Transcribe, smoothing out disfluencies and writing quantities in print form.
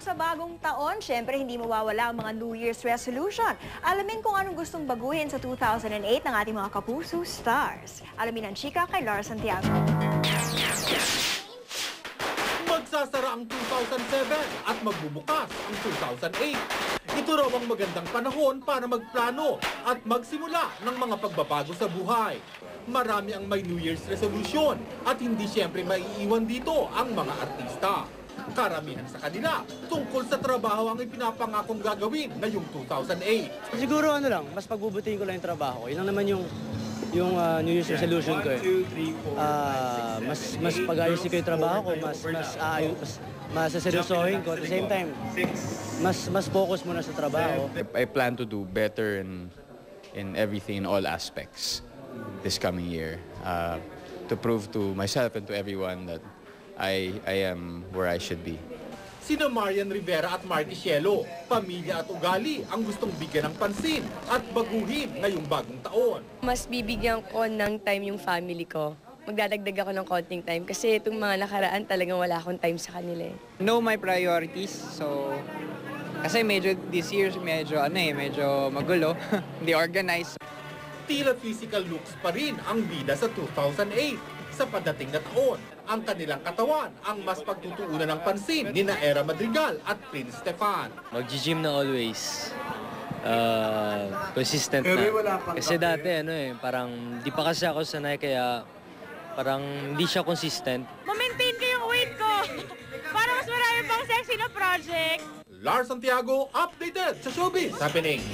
sa bagong taon, syempre hindi mawawala ang mga New Year's resolution. Alamin kung anong gustong baguhin sa 2008 ng ating mga kapuso stars. Alamin ang chika kay Lara Santiago. Magsasara ang 2007 at magbubukas ang 2008. Ito raw ang magandang panahon para magplano at magsimula ng mga pagbabago sa buhay. Marami ang may New Year's resolution at hindi siyempre maiiwan dito ang mga artista. Karamihan sa kanila tungkol sa trabaho ang ipinapangakong gagawin ngayong 2008. Siguro mas pagbubutihin ko lang yung trabaho ko. Yun lang naman yung New Year's resolution ko. Mas pag-ayusin ko yung trabaho ko, mas seryosohin ko. At the same time, mas focus muna sa trabaho. I plan to do better in everything, in all aspects this coming year. To prove to myself and to everyone that I am where I should be. Sina Marian Rivera at Marky Cielo, pamilya at ugali ang gustong bigyan ng pansin at baguhin ngayong bagong taon. Mas bibigyan ko ng time yung family ko. Magdadagdag ako ng konting time kasi itong mga nakaraan talagang wala akong time sa kanila. Know my priorities. So, kasi medyo this year medyo magulo, hindi organized. Tila physical looks pa rin ang bida sa 2008. Sa padating na taon, ang kanilang katawan ang mas pagtutuunan ng pansin ni Era Madrigal at Prince Stefan. Mag-gym na always. Consistent na. Kasi dati parang di pa kasi ako sanay kaya parang hindi siya consistent. Ma-maintain ko yung weight ko para mas marami pang sexy na project. Lars Santiago, updated sa Showbiz Happening.